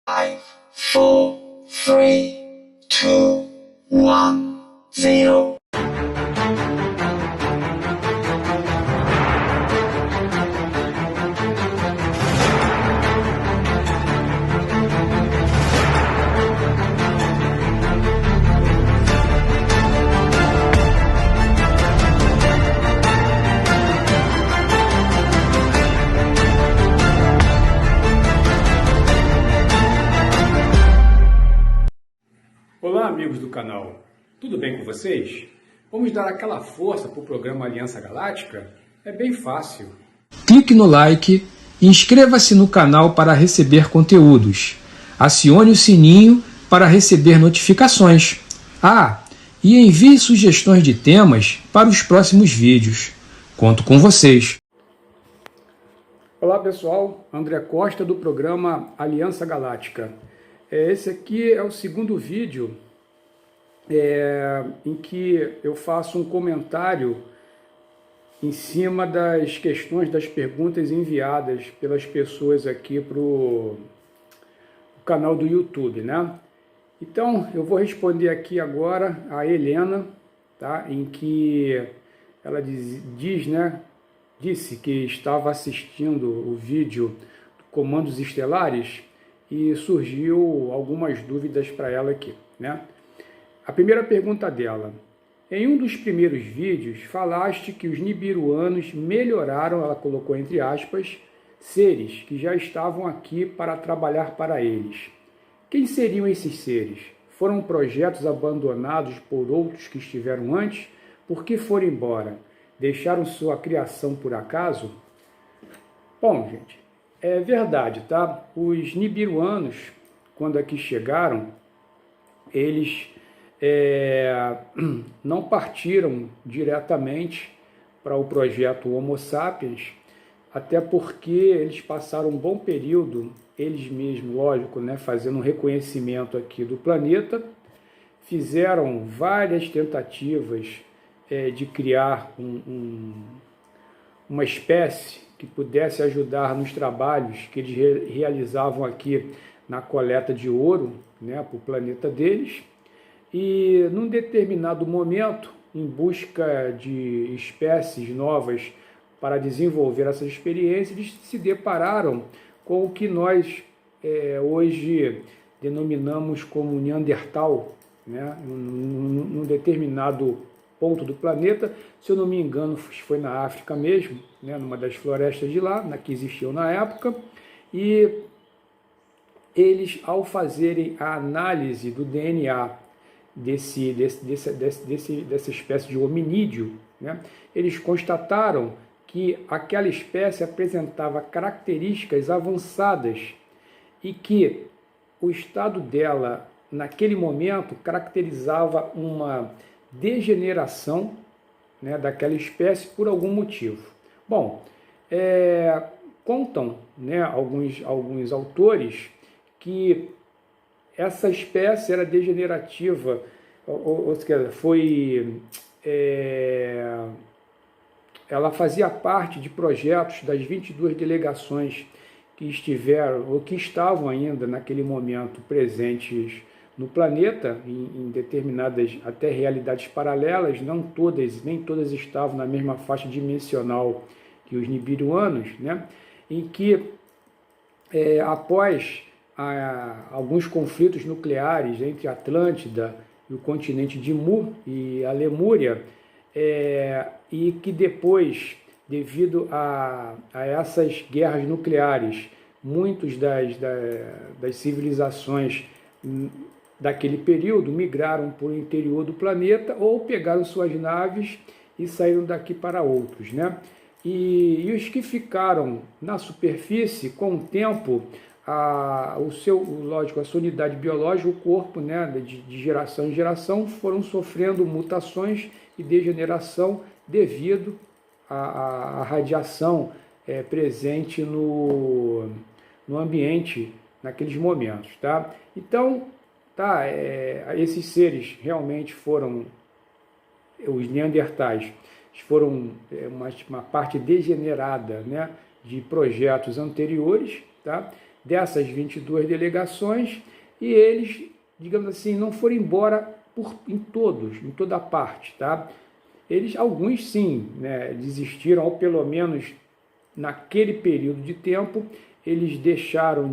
5, 4, 3, 2, 1, 0. Olá, amigos do canal, tudo bem com vocês? Vamos dar aquela força para o programa Aliança Galáctica? É bem fácil. Clique no like e inscreva-se no canal para receber conteúdos. Acione o sininho para receber notificações. E envie sugestões de temas para os próximos vídeos. Conto com vocês. Olá pessoal, André Costa do programa Aliança Galáctica. Esse aqui é o segundo vídeo em que eu faço um comentário em cima das questões, das perguntas enviadas pelas pessoas aqui para o canal do YouTube, né? Então, eu vou responder aqui agora a Helena, tá? Em que ela disse que estava assistindo o vídeo do Comandos Estelares e surgiu algumas dúvidas para ela aqui, né? A primeira pergunta dela: em um dos primeiros vídeos falaste que os nibiruanos melhoraram, ela colocou entre aspas, seres que já estavam aqui para trabalhar para eles. Quem seriam esses seres? Foram projetos abandonados por outros que estiveram antes? Por que foram embora? Deixaram sua criação por acaso? Bom, gente, é verdade, tá? Os nibiruanos, quando aqui chegaram, eles não partiram diretamente para o projeto Homo Sapiens, até porque eles passaram um bom período, eles mesmos, lógico, né, fazendo um reconhecimento aqui do planeta, fizeram várias tentativas de criar uma espécie que pudesse ajudar nos trabalhos que eles realizavam aqui na coleta de ouro, né, para o planeta deles. E num determinado momento, em busca de espécies novas para desenvolver essa experiência, eles se depararam com o que nós hoje denominamos como Neandertal, né? Num determinado ponto do planeta, se eu não me engano, foi na África mesmo, né? Numa das florestas de lá, que existiam na época, e eles, ao fazerem a análise do DNA dessa espécie de hominídeo, né, eles constataram que aquela espécie apresentava características avançadas e que o estado dela, naquele momento, caracterizava uma degeneração, né, daquela espécie por algum motivo. Bom, contam, né, alguns autores que essa espécie era degenerativa, ou seja, ela fazia parte de projetos das 22 delegações que estiveram, ou que estavam ainda naquele momento presentes no planeta, em determinadas até realidades paralelas, nem todas estavam na mesma faixa dimensional que os nibiruanos, né? Em que, após alguns conflitos nucleares entre a Atlântida e o continente de Mu e a Lemúria, e que depois, devido a essas guerras nucleares, muitas das civilizações daquele período migraram para o interior do planeta ou pegaram suas naves e saíram daqui para outros, né? E os que ficaram na superfície, com o tempo, lógico, a sua unidade biológica, o corpo, né, de geração em geração, foram sofrendo mutações e degeneração devido à radiação presente no ambiente naqueles momentos, tá? Então, esses seres realmente foram, os neandertais, foram uma parte degenerada, né, de projetos anteriores, tá? dessas 22 delegações, e eles, digamos assim, não foram embora em toda parte, tá? Alguns sim, né, desistiram, ou pelo menos naquele período de tempo, eles deixaram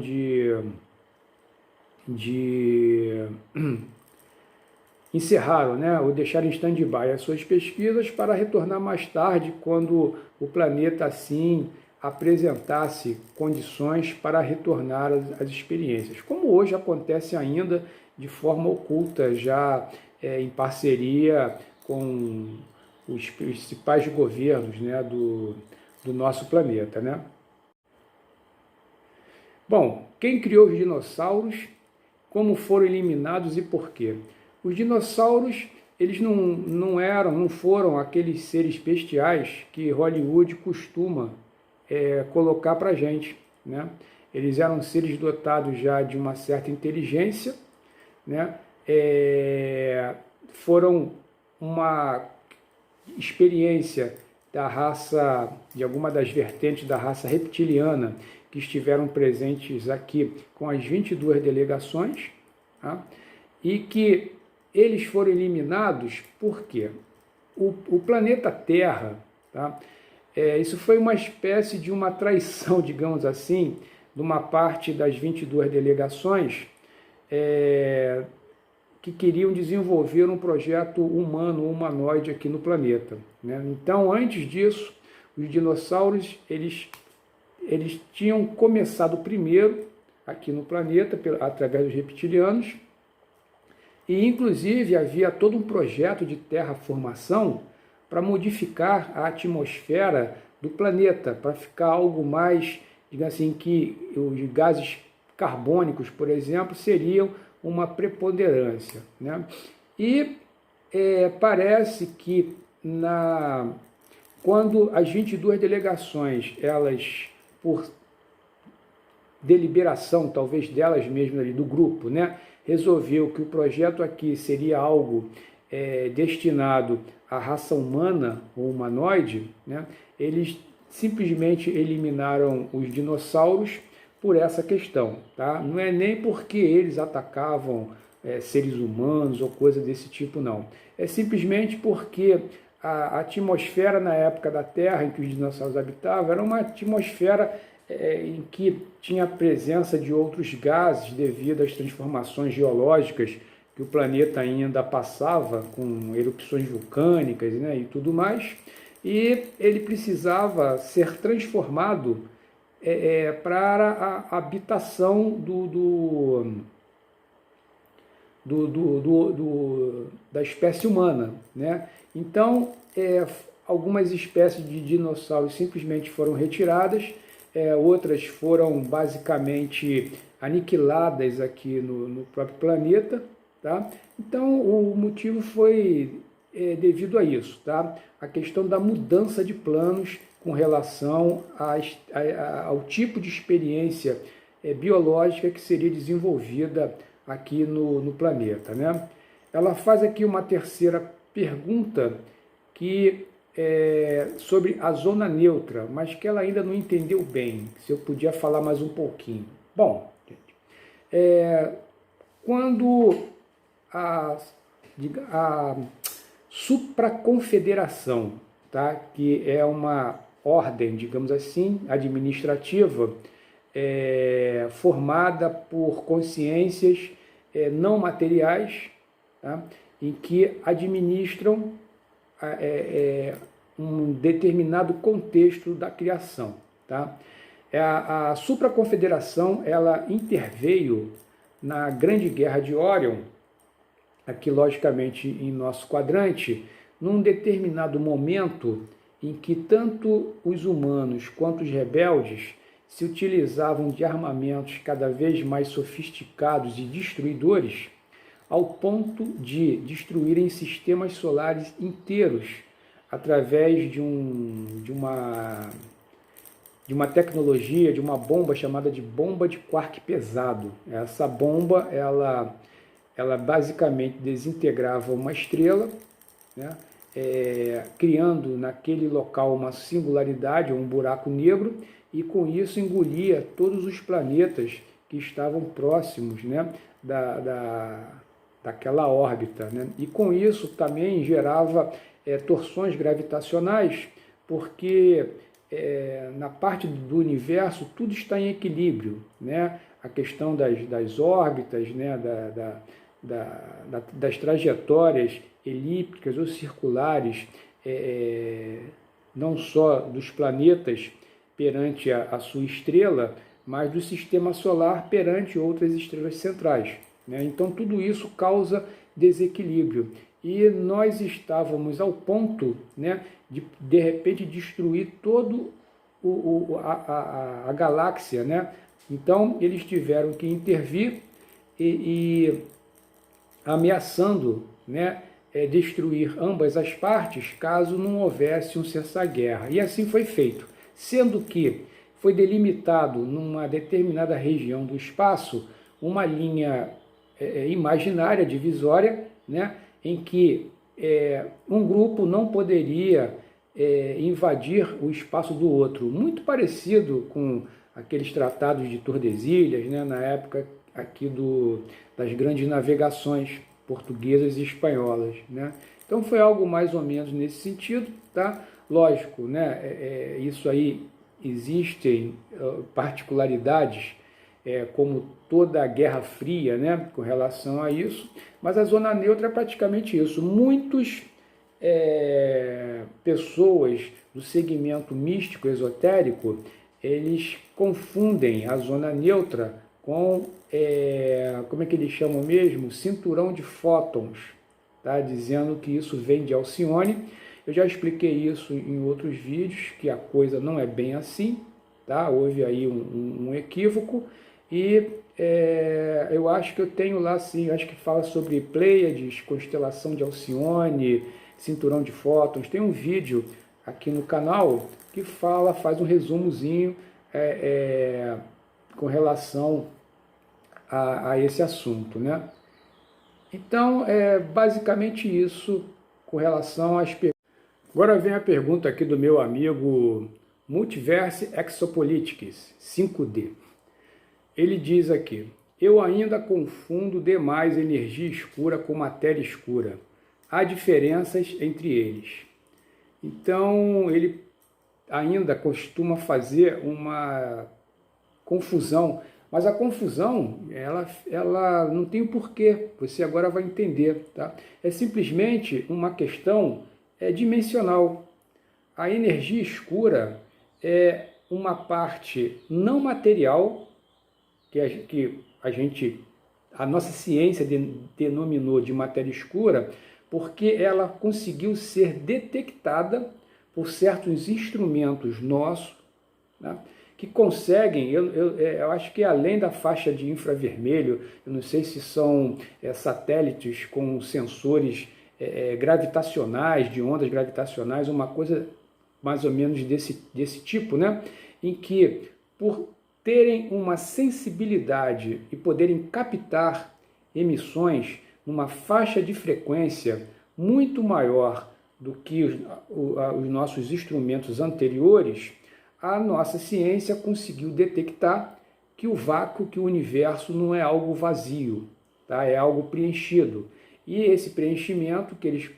encerraram, né, ou deixaram em stand-by as suas pesquisas para retornar mais tarde, quando o planeta assim apresentasse condições para retornar às experiências, como hoje acontece ainda de forma oculta, já em parceria com os principais governos, né, do nosso planeta, né? Bom, quem criou os dinossauros, como foram eliminados e por quê? Os dinossauros, eles não foram aqueles seres bestiais que Hollywood costuma colocar para a gente, né? Eles eram seres dotados já de uma certa inteligência, né? Foram uma experiência da raça, de alguma das vertentes da raça reptiliana, que estiveram presentes aqui com as 22 delegações, tá? E que eles foram eliminados porque o planeta Terra, tá? Isso foi uma espécie de uma traição, digamos assim, de uma parte das 22 delegações que queriam desenvolver um projeto humanoide aqui no planeta, né? Então, antes disso, os dinossauros, eles tinham começado primeiro aqui no planeta, através dos reptilianos, e inclusive havia todo um projeto de terraformação para modificar a atmosfera do planeta, para ficar algo mais, digamos assim, que os gases carbônicos, por exemplo, seriam uma preponderância, né? E parece que quando as 22 delegações, elas, por deliberação, talvez delas mesmas ali, do grupo, né, resolveu que o projeto aqui seria algo destinado à raça humana ou humanoide, né, eles simplesmente eliminaram os dinossauros por essa questão, tá? Não é nem porque eles atacavam seres humanos ou coisa desse tipo, não. É simplesmente porque a atmosfera na época da Terra, em que os dinossauros habitavam, era uma atmosfera em que tinha a presença de outros gases devido às transformações geológicas que o planeta ainda passava, com erupções vulcânicas, né, e tudo mais, e ele precisava ser transformado para a habitação da espécie humana, né? Então, algumas espécies de dinossauros simplesmente foram retiradas, outras foram basicamente aniquiladas aqui no próprio planeta, tá? Então, o motivo foi devido a isso, tá? A questão da mudança de planos com relação ao tipo de experiência biológica que seria desenvolvida aqui no planeta, né? Ela faz aqui uma terceira pergunta que sobre a zona neutra, mas que ela ainda não entendeu bem, se eu podia falar mais um pouquinho. Bom, gente, quando a supraconfederação, tá, que é uma ordem, digamos assim, administrativa, formada por consciências não materiais, tá, em que administram um determinado contexto da criação, tá? A supraconfederação, ela interveio na Grande Guerra de Órion, aqui logicamente em nosso quadrante, num determinado momento em que tanto os humanos quanto os rebeldes se utilizavam de armamentos cada vez mais sofisticados e destruidores, ao ponto de destruírem sistemas solares inteiros através de uma tecnologia, de uma bomba chamada de bomba de quark pesado. Essa bomba, ela basicamente desintegrava uma estrela, né, criando naquele local uma singularidade, um buraco negro, e com isso engolia todos os planetas que estavam próximos, né, daquela órbita, né? E com isso também gerava torções gravitacionais, porque na parte do universo tudo está em equilíbrio, né? A questão das órbitas, né? Das trajetórias elípticas ou circulares, não só dos planetas perante a sua estrela, mas do sistema solar perante outras estrelas centrais, né? Então tudo isso causa desequilíbrio. E nós estávamos ao ponto, né, de repente destruir todo a galáxia, né? Então eles tiveram que intervir e ameaçando, né, destruir ambas as partes caso não houvesse um cessar-guerra. E assim foi feito, sendo que foi delimitado numa determinada região do espaço uma linha imaginária, divisória, né, em que um grupo não poderia invadir o espaço do outro, muito parecido com aqueles tratados de Tordesilhas, né, na época aqui das grandes navegações portuguesas e espanholas, né? Então foi algo mais ou menos nesse sentido, tá? Lógico, né? Isso aí existem particularidades, como toda a Guerra Fria, né, com relação a isso, mas a zona neutra é praticamente isso. Muitas pessoas do segmento místico esotérico, eles confundem a zona neutra com, como é que eles chamam mesmo? Cinturão de fótons, tá? Dizendo que isso vem de Alcione. Eu já expliquei isso em outros vídeos, que a coisa não é bem assim, tá? Houve aí um equívoco, e eu acho que eu tenho lá, sim, acho que fala sobre Pleiades, constelação de Alcione, cinturão de fótons. Tem um vídeo aqui no canal que faz um resumozinho com relação a esse assunto, né? Então, basicamente isso com relação às perguntas. Agora vem a pergunta aqui do meu amigo Multiverse Exopolitics 5D. Ele diz aqui: eu ainda confundo demais energia escura com matéria escura. Há diferenças entre eles. Então, ele ainda costuma fazer uma confusão, mas a confusão, ela não tem o porquê, você agora vai entender, tá? É simplesmente uma questão dimensional. A energia escura é uma parte não material que a nossa ciência denominou de matéria escura, porque ela conseguiu ser detectada por certos instrumentos nossos, né, que conseguem, eu acho que além da faixa de infravermelho, eu não sei se são satélites com sensores gravitacionais, de ondas gravitacionais, uma coisa mais ou menos desse tipo, né, em que, por terem uma sensibilidade e poderem captar emissões numa faixa de frequência muito maior do que os nossos instrumentos anteriores, a nossa ciência conseguiu detectar que o vácuo, que o universo não é algo vazio, tá? É algo preenchido. E esse preenchimento que eles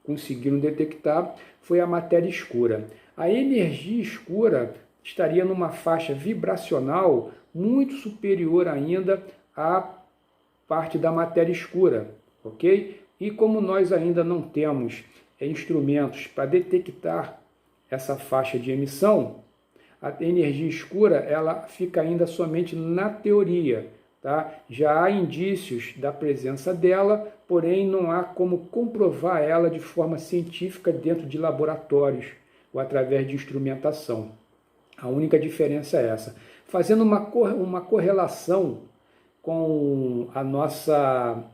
conseguiram detectar foi a matéria escura. A energia escura estaria numa faixa vibracional muito superior ainda à parte da matéria escura, ok? E como nós ainda não temos instrumentos para detectar essa faixa de emissão, a energia escura ela fica ainda somente na teoria, tá? Já há indícios da presença dela, porém não há como comprovar ela de forma científica dentro de laboratórios ou através de instrumentação. A única diferença é essa. Fazendo uma correlação com a nossa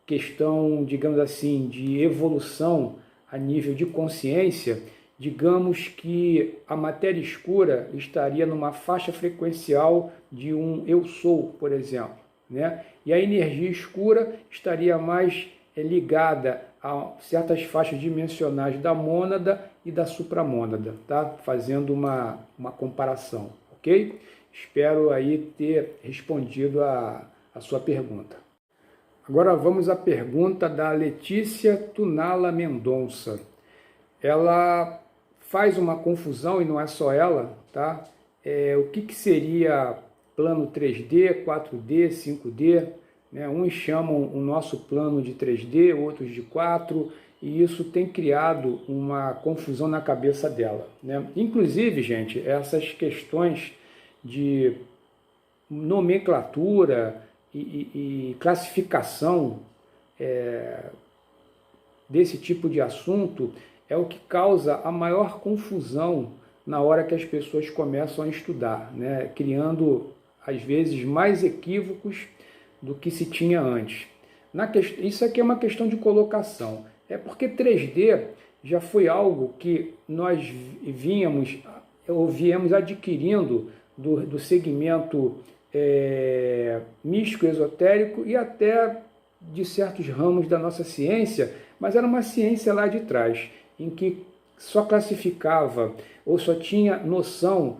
questão, digamos assim, de evolução a nível de consciência, digamos que a matéria escura estaria numa faixa frequencial de um eu sou, por exemplo, né? E a energia escura estaria mais ligada a certas faixas dimensionais da mônada e da supramônada, tá? Fazendo uma comparação, ok? Espero aí ter respondido a sua pergunta. Agora vamos à pergunta da Letícia Tunala Mendonça. Ela faz uma confusão, e não é só ela, tá? O que seria plano 3D, 4D, 5D? Né? Uns chamam o nosso plano de 3D, outros de 4, e isso tem criado uma confusão na cabeça dela, né? Inclusive, gente, essas questões de nomenclatura e classificação desse tipo de assunto é o que causa a maior confusão na hora que as pessoas começam a estudar, né? Criando, às vezes, mais equívocos do que se tinha antes. Isso aqui é uma questão de colocação. É porque 3D já foi algo que nós viemos adquirindo do segmento místico, esotérico e até de certos ramos da nossa ciência, mas era uma ciência lá de trás, em que só classificava ou só tinha noção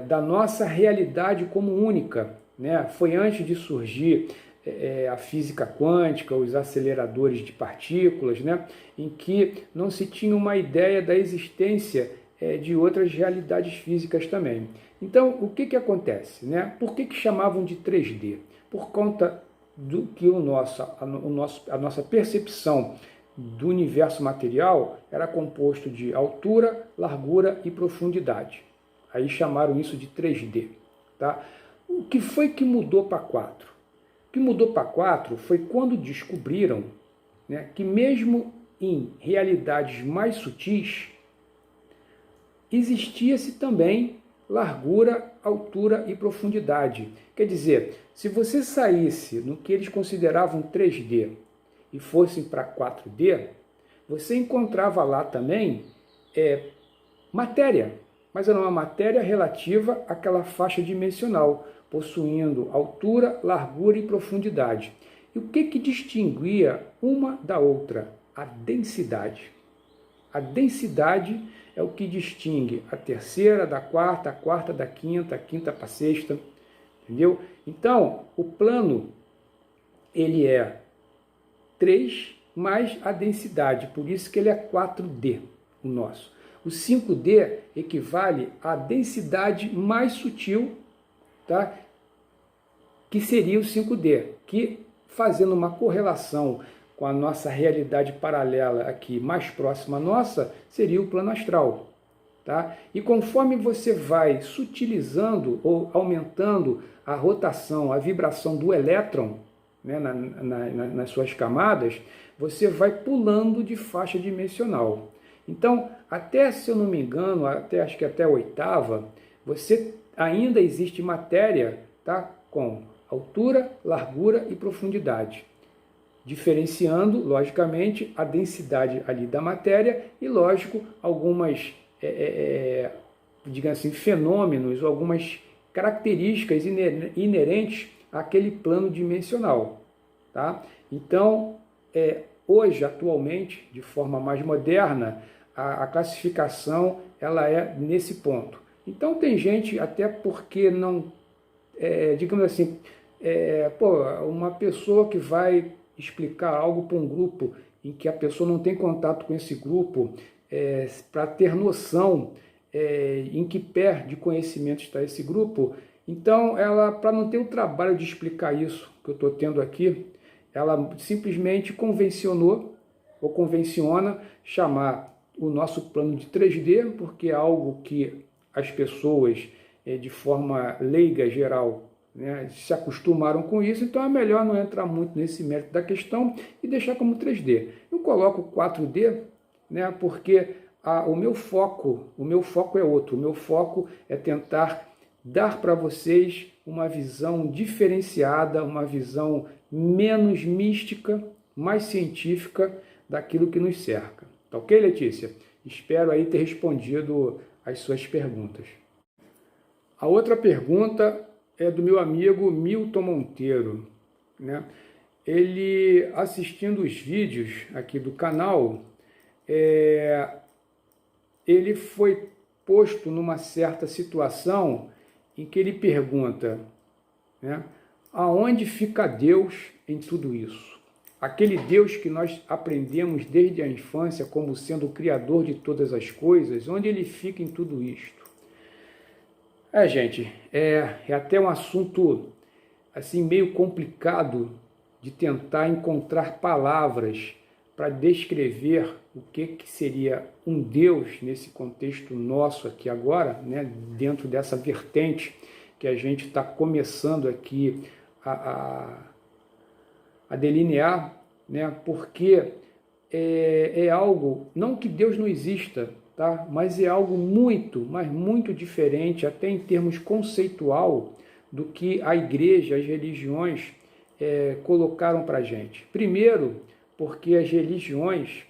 da nossa realidade como única, né? Foi antes de surgir a física quântica, os aceleradores de partículas, né? Em que não se tinha uma ideia da existência de outras realidades físicas também. Então, o que acontece, né? Por que chamavam de 3D? Por conta do que a nossa percepção do universo material era composto de altura, largura e profundidade. Aí chamaram isso de 3D. Tá? O que foi que mudou para 4? O que mudou para 4 foi quando descobriram, né, que mesmo em realidades mais sutis, existia-se também largura, altura e profundidade. Quer dizer, se você saísse no que eles consideravam 3D e fosse para 4D, você encontrava lá também matéria, mas era uma matéria relativa àquela faixa dimensional, possuindo altura, largura e profundidade. E o que distinguia uma da outra? A densidade. A densidade é o que distingue a terceira da quarta, a quarta da quinta, a quinta para a sexta, entendeu? Então, o plano, ele é 3 mais a densidade, por isso que ele é 4D, o nosso. O 5D equivale à densidade mais sutil, tá? Que seria o 5D, que, fazendo uma correlação com a nossa realidade paralela aqui mais próxima à nossa, seria o plano astral. Tá? E conforme você vai sutilizando ou aumentando a rotação, a vibração do elétron, né, nas suas camadas, você vai pulando de faixa dimensional. Então, até, se eu não me engano, acho que até a 8ª, ainda existe matéria, tá, com altura, largura e profundidade, diferenciando, logicamente, a densidade ali da matéria e, lógico, algumas, digamos assim, fenômenos, ou algumas características inerentes àquele plano dimensional. Tá? Então, hoje, atualmente, de forma mais moderna, a classificação ela é nesse ponto. Então, tem gente, até porque não, digamos assim, uma pessoa que vai explicar algo para um grupo em que a pessoa não tem contato com esse grupo, para ter noção em que pé de conhecimento está esse grupo, então ela, para não ter o trabalho de explicar isso que eu estou tendo aqui, ela simplesmente convenciona chamar o nosso plano de 3D, porque é algo que as pessoas, de forma leiga, geral, né, se acostumaram com isso, então é melhor não entrar muito nesse mérito da questão e deixar como 3D. Eu coloco 4D, né, porque o meu foco é outro. O meu foco é tentar dar para vocês uma visão diferenciada, uma visão menos mística, mais científica daquilo que nos cerca. Tá ok, Letícia? Espero aí ter respondido as suas perguntas. A outra pergunta é do meu amigo Milton Monteiro, né? Ele, assistindo os vídeos aqui do canal, ele foi posto numa certa situação em que ele pergunta, né, aonde fica Deus em tudo isso? Aquele Deus que nós aprendemos desde a infância como sendo o Criador de todas as coisas, onde ele fica em tudo isto? Gente, é até um assunto assim meio complicado de tentar encontrar palavras para descrever o que seria um Deus nesse contexto nosso aqui agora, né, dentro dessa vertente que a gente está começando aqui a delinear, né, porque é algo, não que Deus não exista, tá, mas é algo muito, mas muito diferente, até em termos conceitual, do que a igreja, as religiões colocaram para a gente. Primeiro, porque as religiões,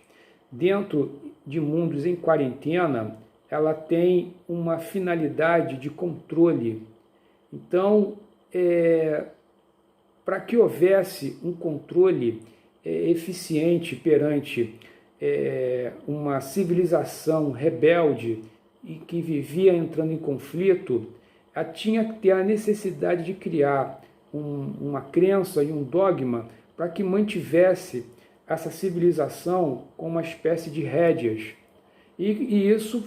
dentro de mundos em quarentena, ela tem uma finalidade de controle. Então, para que houvesse um controle eficiente perante uma civilização rebelde e que vivia entrando em conflito, tinha que ter a necessidade de criar uma crença e um dogma para que mantivesse essa civilização com uma espécie de rédeas. E isso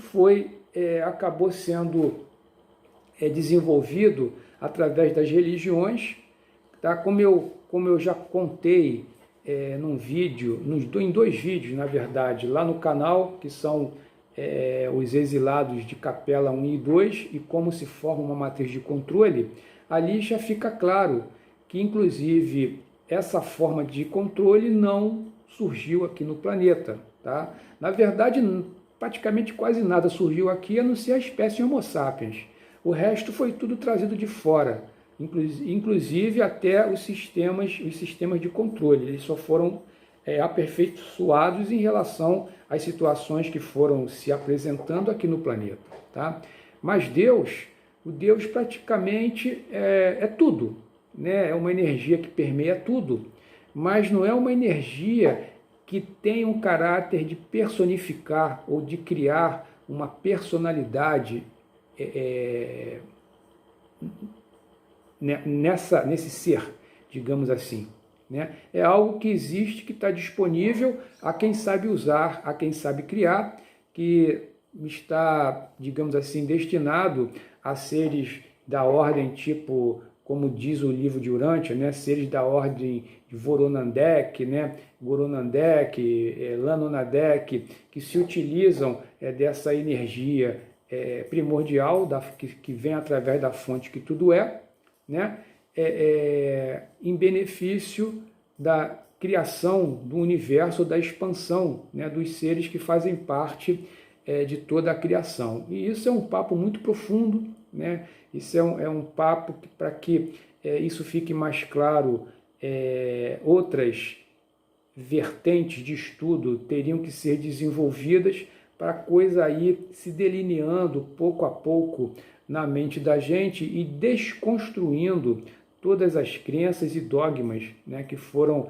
acabou sendo desenvolvido através das religiões, tá? Como eu já contei num vídeo, em 2 vídeos, na verdade, lá no canal, que são os exilados de Capela 1 e 2 e como se forma uma matriz de controle, ali já fica claro que, inclusive, essa forma de controle não surgiu aqui no planeta. Tá? Na verdade, praticamente quase nada surgiu aqui, a não ser a espécie Homo sapiens. O resto foi tudo trazido de fora, inclusive até os sistemas de controle. Eles só foram aperfeiçoados em relação às situações que foram se apresentando aqui no planeta. Tá? Mas o Deus praticamente é tudo, né? É uma energia que permeia tudo, mas não é uma energia que tem um caráter de personificar ou de criar uma personalidade nesse ser, digamos assim. Né? É algo que existe, que está disponível a quem sabe usar, a quem sabe criar, que está, digamos assim, destinado a seres da ordem, tipo, como diz o livro de Urântia, né? Seres da ordem de Voronandek, né? Goronandek, Lanonadek, que se utilizam dessa energia primordial que vem através da fonte que tudo é, né? Em benefício da criação do universo, da expansão, né, dos seres que fazem parte de toda a criação. E isso é um papo muito profundo, né? Isso é um papo que, para que isso fique mais claro, outras vertentes de estudo teriam que ser desenvolvidas para a coisa ir se delineando pouco a pouco na mente da gente e desconstruindo todas as crenças e dogmas, né, que foram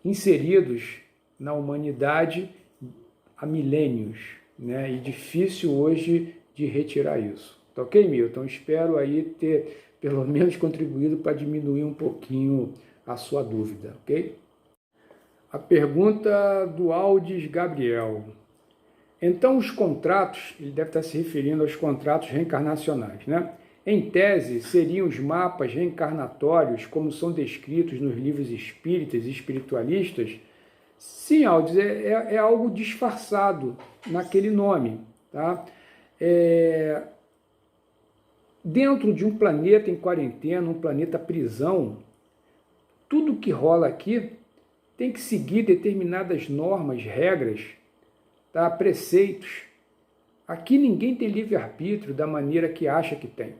inseridos na humanidade há milênios, né, e difícil hoje de retirar isso. Tá ok, Milton? Espero aí ter pelo menos contribuído para diminuir um pouquinho a sua dúvida, ok? A pergunta do Aldes Gabriel. Então, os contratos, ele deve estar se referindo aos contratos reencarnacionais, né? Em tese, seriam os mapas reencarnatórios, como são descritos nos livros espíritas e espiritualistas? Sim, Aldes, é algo disfarçado naquele nome. Tá? Dentro de um planeta em quarentena, um planeta prisão, tudo que rola aqui tem que seguir determinadas normas, regras, tá? Preceitos. Aqui ninguém tem livre-arbítrio da maneira que acha que tem.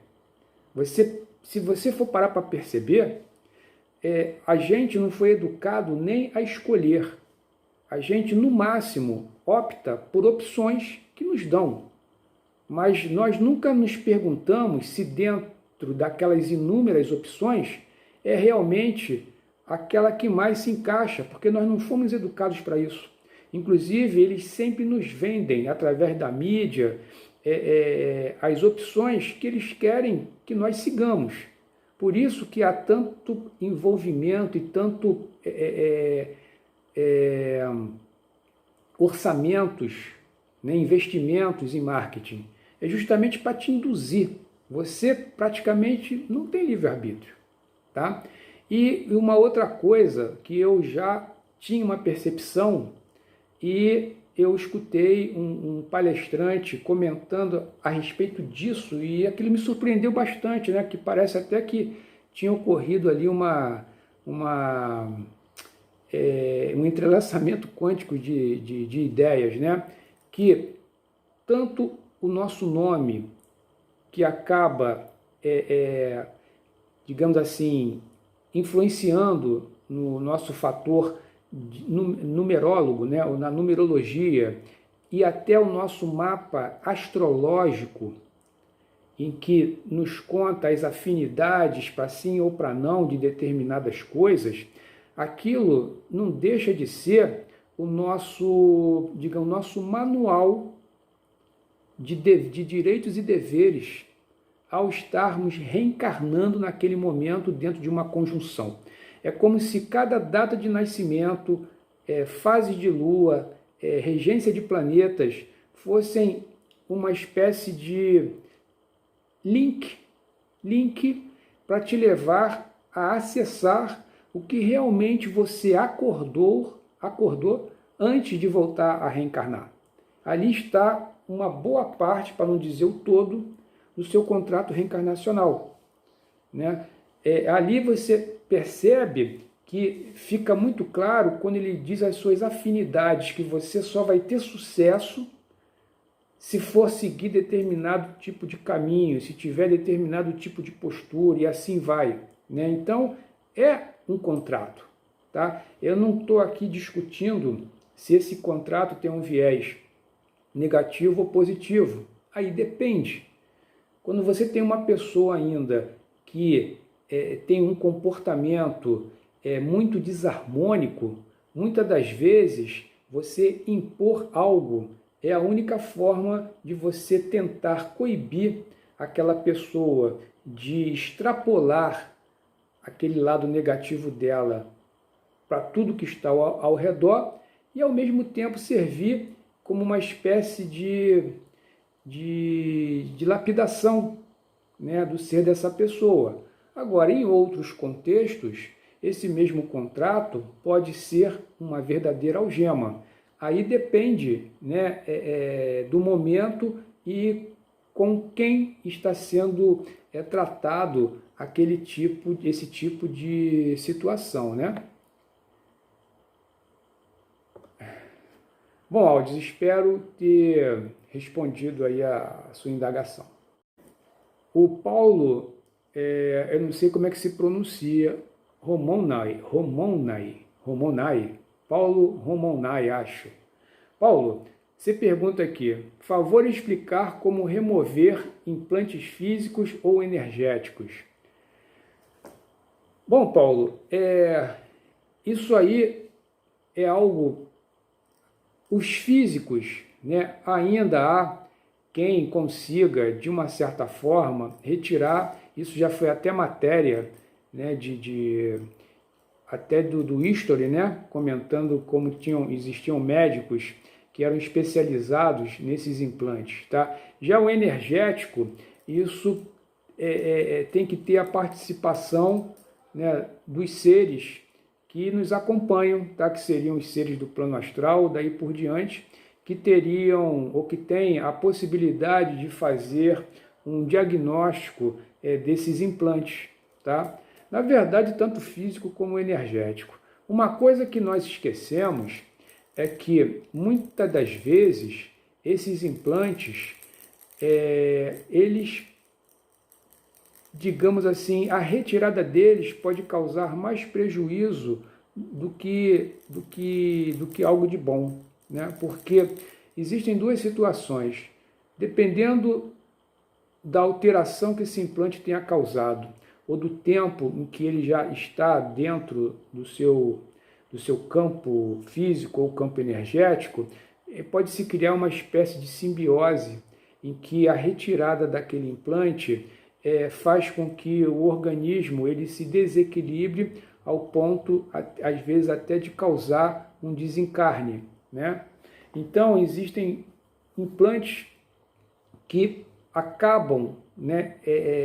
Se você for parar para perceber, a gente não foi educado nem a escolher. A gente, no máximo, opta por opções que nos dão. Mas nós nunca nos perguntamos se dentro daquelas inúmeras opções é realmente aquela que mais se encaixa, porque nós não fomos educados para isso. Inclusive, eles sempre nos vendem, através da mídia as opções que eles querem que nós sigamos. Por isso que há tanto envolvimento e tanto orçamentos, né, investimentos em marketing. É justamente para te induzir. Você praticamente não tem livre-arbítrio. Tá? E uma outra coisa que eu já tinha uma percepção e eu escutei um palestrante comentando a respeito disso e aquilo me surpreendeu bastante, né? Que parece até que tinha ocorrido ali um entrelaçamento quântico de ideias, né? Que tanto o nosso nome, que acaba, digamos assim, influenciando no nosso fator numerólogo, né, ou na numerologia, e até o nosso mapa astrológico, em que nos conta as afinidades para sim ou para não de determinadas coisas, aquilo não deixa de ser o nosso, digamos, nosso manual de direitos e deveres ao estarmos reencarnando naquele momento dentro de uma conjunção. É como se cada data de nascimento, fase de lua, regência de planetas, fossem uma espécie de link para te levar a acessar o que realmente você acordou antes de voltar a reencarnar. Ali está uma boa parte, para não dizer o todo, do seu contrato reencarnacional, né? Ali você percebe que fica muito claro quando ele diz as suas afinidades, que você só vai ter sucesso se for seguir determinado tipo de caminho, se tiver determinado tipo de postura, e assim vai, né? Então, é um contrato, tá? Eu não estou aqui discutindo se esse contrato tem um viés negativo ou positivo. Aí depende. Quando você tem uma pessoa ainda que tem um comportamento muito desarmônico, muitas das vezes você impor algo é a única forma de você tentar coibir aquela pessoa de extrapolar aquele lado negativo dela para tudo que está ao redor e, ao mesmo tempo, servir como uma espécie de lapidação, né, do ser dessa pessoa. Agora, em outros contextos, esse mesmo contrato pode ser uma verdadeira algema. Aí depende, né, do momento e com quem está sendo tratado esse tipo de situação, né? Bom, Aldes, espero ter respondido aí a sua indagação. O Paulo, eu não sei como é que se pronuncia, Romonai, Paulo Romonai, acho. Paulo, você pergunta aqui, favor explicar como remover implantes físicos ou energéticos. Bom, Paulo, isso aí é algo, os físicos, né, ainda há quem consiga, de uma certa forma, retirar, isso já foi até matéria, né, até do History, né, comentando como existiam médicos que eram especializados nesses implantes. Tá? Já o energético, isso tem que ter a participação, né, dos seres que nos acompanham, tá? Que seriam os seres do plano astral, daí por diante, que teriam ou que têm a possibilidade de fazer um diagnóstico desses implantes. Tá? Na verdade, tanto físico como energético. Uma coisa que nós esquecemos é que, muitas das vezes, esses implantes, eles, digamos assim, a retirada deles pode causar mais prejuízo do que algo de bom, né? Porque existem duas situações, dependendo da alteração que esse implante tenha causado, ou do tempo em que ele já está dentro do seu campo físico ou campo energético, pode-se criar uma espécie de simbiose em que a retirada daquele implante faz com que o organismo ele se desequilibre ao ponto, às vezes, até de causar um desencarne, né? Então, existem implantes que acabam, né,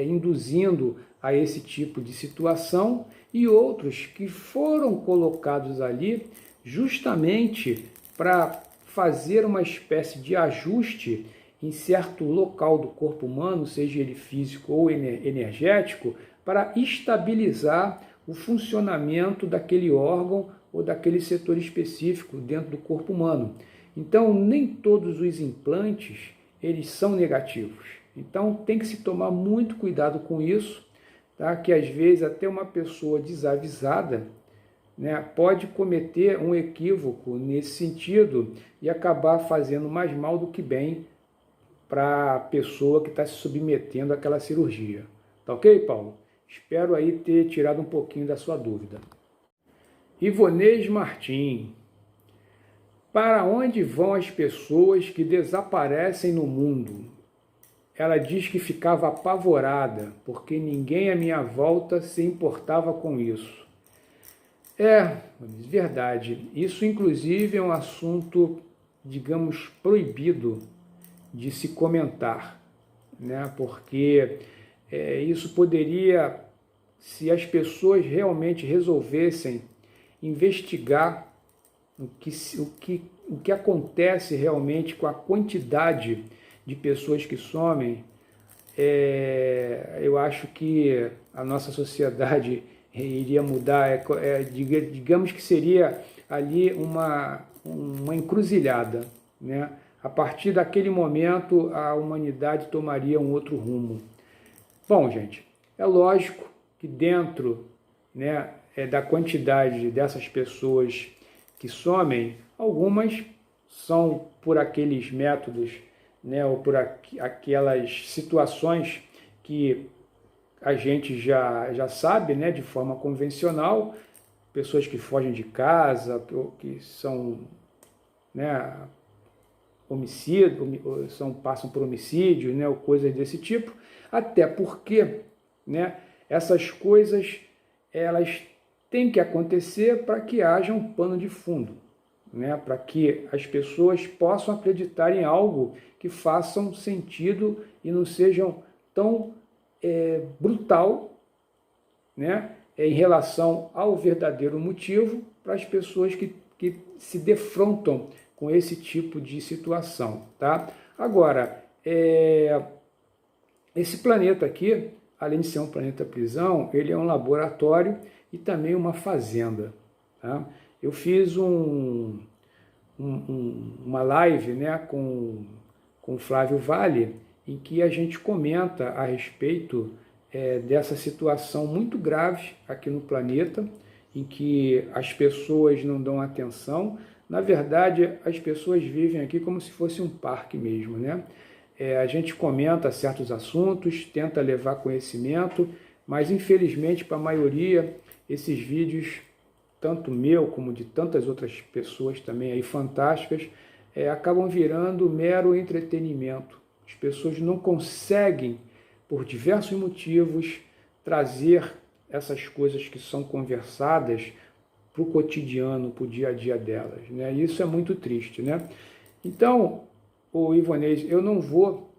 induzindo a esse tipo de situação e outros que foram colocados ali justamente para fazer uma espécie de ajuste em certo local do corpo humano, seja ele físico ou energético, para estabilizar o funcionamento daquele órgão ou daquele setor específico dentro do corpo humano. Então, nem todos os implantes eles são negativos. Então, tem que se tomar muito cuidado com isso, tá? Que às vezes até uma pessoa desavisada, né, pode cometer um equívoco nesse sentido e acabar fazendo mais mal do que bem para a pessoa que está se submetendo àquela cirurgia. Tá ok, Paulo? Espero aí ter tirado um pouquinho da sua dúvida. Ivonês Martim. Para onde vão as pessoas que desaparecem no mundo? Ela diz que ficava apavorada, porque ninguém à minha volta se importava com isso. Verdade. Isso, inclusive, é um assunto, digamos, proibido de se comentar, né? Porque isso poderia, se as pessoas realmente resolvessem investigar o que acontece realmente com a quantidade de pessoas que somem, eu acho que a nossa sociedade iria mudar. Digamos que seria ali uma encruzilhada, né? A partir daquele momento, a humanidade tomaria um outro rumo. Bom, gente, é lógico que dentro, né, da quantidade dessas pessoas que somem, algumas são por aqueles métodos, né, ou por aquelas situações que a gente já sabe, né, de forma convencional, pessoas que fogem de casa, que são, né, passam por homicídio, né, ou coisas desse tipo, até porque, né, essas coisas elas têm que acontecer para que haja um pano de fundo, né, para que as pessoas possam acreditar em algo que façam sentido e não sejam tão brutal, né, em relação ao verdadeiro motivo para as pessoas que se defrontam com esse tipo de situação, tá? Agora, esse planeta aqui, além de ser um planeta prisão, ele é um laboratório e também uma fazenda, tá? Eu fiz uma live, né, com o Flávio Vale, em que a gente comenta a respeito dessa situação muito grave aqui no planeta, em que as pessoas não dão atenção. Na verdade, as pessoas vivem aqui como se fosse um parque mesmo, né? A gente comenta certos assuntos, tenta levar conhecimento, mas infelizmente para a maioria, esses vídeos, tanto meu como de tantas outras pessoas também aí fantásticas, acabam virando mero entretenimento. As pessoas não conseguem, por diversos motivos, trazer essas coisas que são conversadas para o cotidiano, para o dia a dia delas, né? Isso é muito triste, né? Então, o Ivonês, eu não vou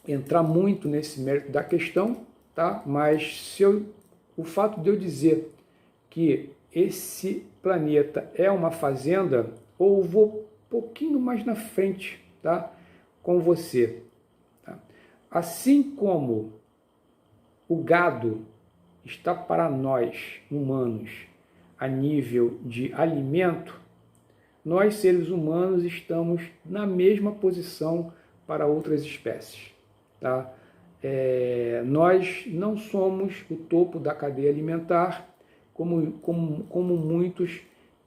entrar muito nesse mérito da questão, tá? Mas o fato de eu dizer que esse planeta é uma fazenda, ou vou um pouquinho mais na frente, tá? Com você, tá? Assim como o gado está para nós, humanos, a nível de alimento, nós, seres humanos, estamos na mesma posição para outras espécies, tá? Nós não somos o topo da cadeia alimentar, como muitos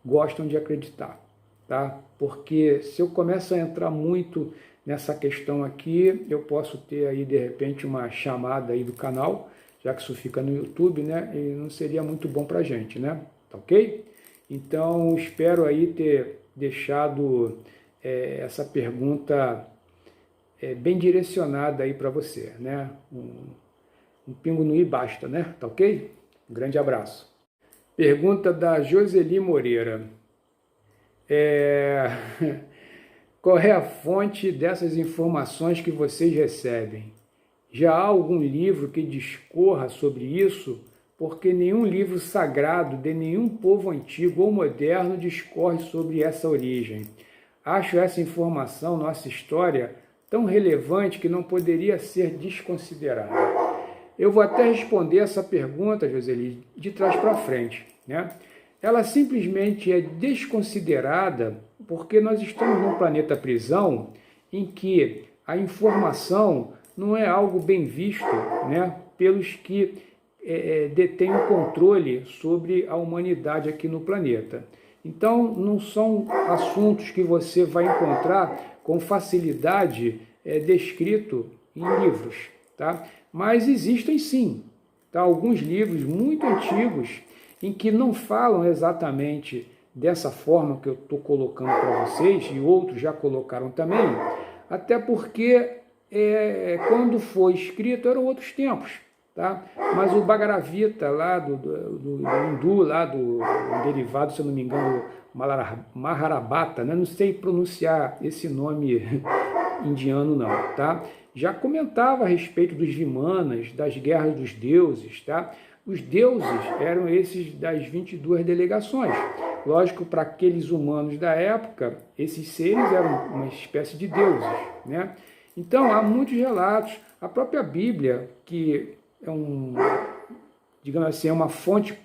gostam de acreditar, tá? Porque se eu começo a entrar muito nessa questão aqui, eu posso ter aí, de repente, uma chamada aí do canal, já que isso fica no YouTube, né? E não seria muito bom para a gente, né? Tá ok? Então, espero aí ter deixado essa pergunta bem direcionada aí para você, né? Um pingo no i basta, né? Tá ok? Um grande abraço. Pergunta da Joseli Moreira. Qual é a fonte dessas informações que vocês recebem? Já há algum livro que discorra sobre isso? Porque nenhum livro sagrado de nenhum povo antigo ou moderno discorre sobre essa origem. Acho essa informação, nossa história, tão relevante que não poderia ser desconsiderada. Eu vou até responder essa pergunta, Joseli, de trás para frente, né? Ela simplesmente é desconsiderada porque nós estamos num planeta prisão em que a informação não é algo bem visto, né, pelos que detêm o controle sobre a humanidade aqui no planeta. Então, não são assuntos que você vai encontrar com facilidade descrito em livros, tá? Mas existem sim, tá? Alguns livros muito antigos em que não falam exatamente dessa forma que eu estou colocando para vocês, e outros já colocaram também, até porque quando foi escrito eram outros tempos, tá? Mas o Bhagavad-gita lá do hindu, lá do derivado, se eu não me engano, Maharabhata, né? Não sei pronunciar esse nome indiano não, tá? Já comentava a respeito dos Vimanas, das guerras dos deuses, tá? Os deuses eram esses das 22 delegações. Lógico, para aqueles humanos da época, esses seres eram uma espécie de deuses, né? Então, há muitos relatos. A própria Bíblia, que é digamos assim, é uma fonte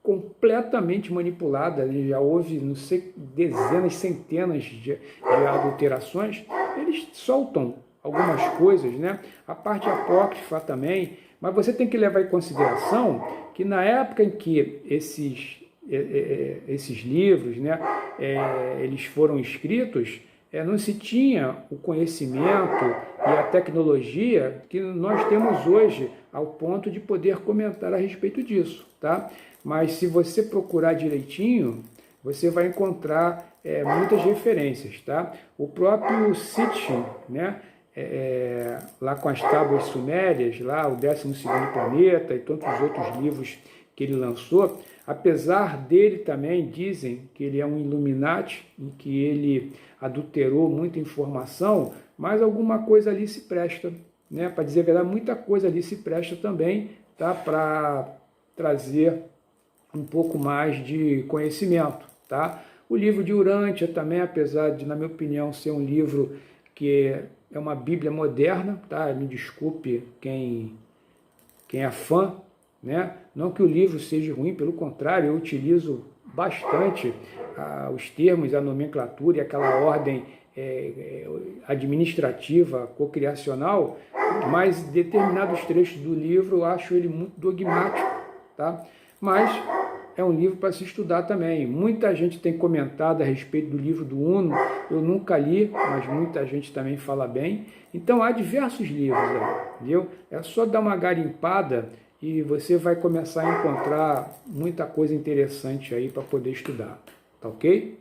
completamente manipulada, já houve, não sei, dezenas, centenas de adulterações, eles soltam algumas coisas, né? A parte apócrifa também, mas você tem que levar em consideração que na época em que esses livros, né, eles foram escritos, não se tinha o conhecimento e a tecnologia que nós temos hoje, ao ponto de poder comentar a respeito disso, tá? Mas se você procurar direitinho, você vai encontrar muitas referências, tá? O próprio Sitchin, né, lá com as tábuas sumérias, lá o 12º Planeta e tantos outros livros que ele lançou, apesar dele também, dizem que ele é um Illuminati, em que ele adulterou muita informação, mas alguma coisa ali se presta, né? Para dizer a verdade, muita coisa ali se presta também, tá? Para trazer um pouco mais de conhecimento, tá? O livro de Urântia também, apesar de, na minha opinião, ser um livro que é uma Bíblia moderna, tá? Me desculpe quem é fã, né? Não que o livro seja ruim, pelo contrário, eu utilizo bastante os termos, a nomenclatura e aquela ordem administrativa, cocriacional, mas determinados trechos do livro eu acho ele muito dogmático, tá? Mas é um livro para se estudar também. Muita gente tem comentado a respeito do livro do Uno, eu nunca li, mas muita gente também fala bem. Então há diversos livros aí, entendeu? É só dar uma garimpada e você vai começar a encontrar muita coisa interessante aí para poder estudar, tá ok?